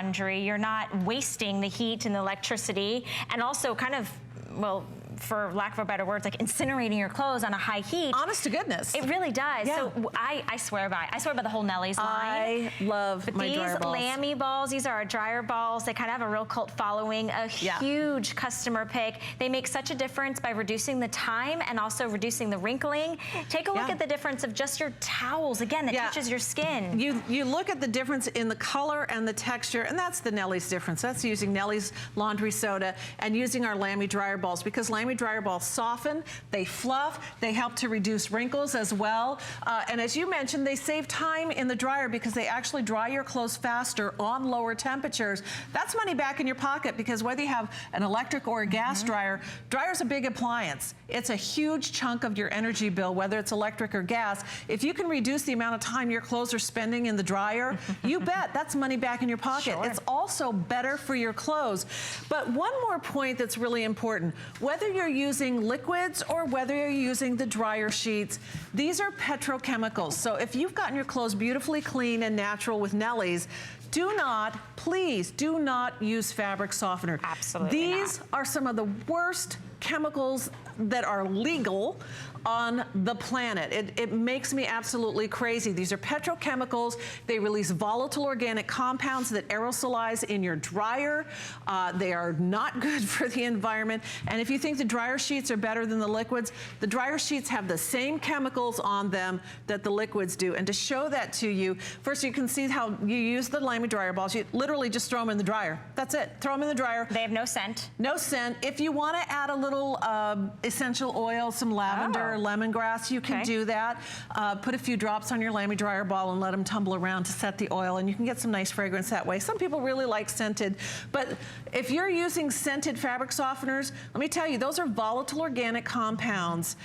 laundry. You're not wasting the heat and the electricity, and also kind of, well, for lack of a better word, like incinerating your clothes on a high heat. Honest to goodness. It really does. Yeah. So I swear by the whole Nellie's line. I love but my these dryer balls. Lamby balls, these are our dryer balls. They kind of have a real cult following, a huge customer pick. They make such a difference by reducing the time and also reducing the wrinkling. Take a look at the difference of just your towels, again, that touches your skin. You look at the difference in the color and the texture, and that's the Nellie's difference. That's using Nellie's laundry soda and using our Lamby dryer balls, because Lamby dryer balls soften, they fluff, they help to reduce wrinkles as well. And as you mentioned, they save time in the dryer because they actually dry your clothes faster on lower temperatures. That's money back in your pocket, because whether you have an electric or a gas dryer, dryer's a big appliance. It's a huge chunk of your energy bill, whether it's electric or gas. If you can reduce the amount of time your clothes are spending in the dryer, you bet that's money back in your pocket. It's also better for your clothes. But one more point that's really important, whether you're using liquids or whether you're using the dryer sheets, these are petrochemicals. So if you've gotten your clothes beautifully clean and natural with Nellie's, do not, please do not use fabric softener. Absolutely not. These are some of the worst chemicals that are legal on the planet. It makes me absolutely crazy. These are petrochemicals. They release volatile organic compounds that aerosolize in your dryer. They are not good for the environment. And if you think the dryer sheets are better than the liquids, the dryer sheets have the same chemicals on them that the liquids do. And to show that to you, first you can see how you use the Lamby dryer balls. You literally just throw them in the dryer. That's it. Throw them in the dryer. They have no scent. No scent. If you want to add a little essential oil, some lavender, or lemongrass, you can do that. Put a few drops on your Lamby dryer ball and let them tumble around to set the oil, and you can get some nice fragrance that way. Some people really like scented, but if you're using scented fabric softeners, let me tell you, those are volatile organic compounds.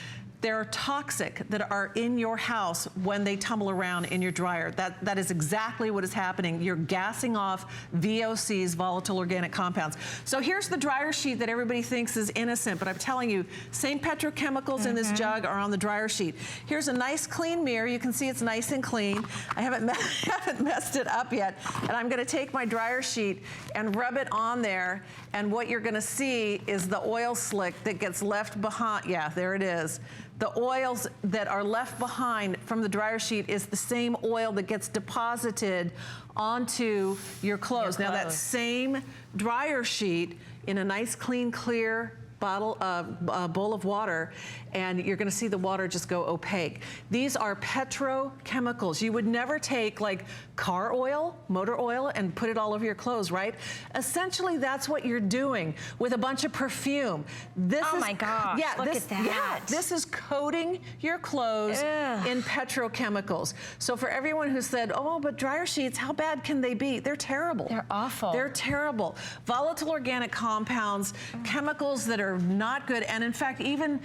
They're toxic that are in your house when they tumble around in your dryer. That is exactly what is happening. You're gassing off VOCs, volatile organic compounds. So here's the dryer sheet that everybody thinks is innocent, but I'm telling you, same petrochemicals in this jug are on the dryer sheet. Here's a nice clean mirror. You can see it's nice and clean. I haven't messed it up yet. And I'm gonna take my dryer sheet and rub it on there, and what you're gonna see is the oil slick that gets left behind. Yeah, there it is. The oils that are left behind from the dryer sheet is the same oil that gets deposited onto your clothes. Now that same dryer sheet in a nice, clean, clear bowl of water, and you're gonna see the water just go opaque. These are petrochemicals. You would never take like car oil, motor oil, and put it all over your clothes, right? Essentially, that's what you're doing with a bunch of perfume. Oh my gosh, look at that. Yeah, this is coating your clothes in petrochemicals. So for everyone who said, oh, but dryer sheets, how bad can they be? They're terrible. They're awful. They're terrible. Volatile organic compounds, chemicals that are not good, and in fact, even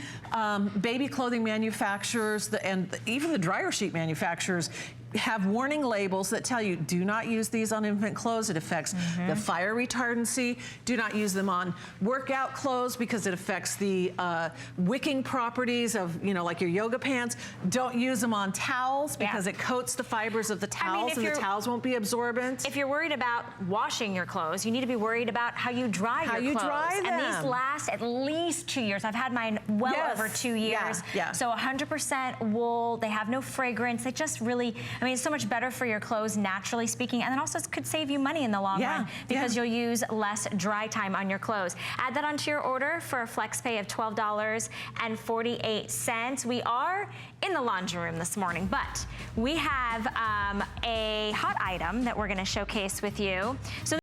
baby clothing manufacturers and even the dryer sheet manufacturers have warning labels that tell you, do not use these on infant clothes. It affects the fire retardancy. Do not use them on workout clothes because it affects the wicking properties of, you know, like your yoga pants. Don't use them on towels because it coats the fibers of the towels, and the towels won't be absorbent. If you're worried about washing your clothes, you need to be worried about how you dry your clothes. Dry them. And these last at least 2 years. I've had mine well over 2 years. So 100% wool. They have no fragrance. They just really, I mean, it's so much better for your clothes, naturally speaking, and then also it could save you money in the long run because you'll use less dry time on your clothes. Add that onto your order for a flex pay of $12.48. We are in the laundry room this morning, but we have a hot item that we're going to showcase with you. So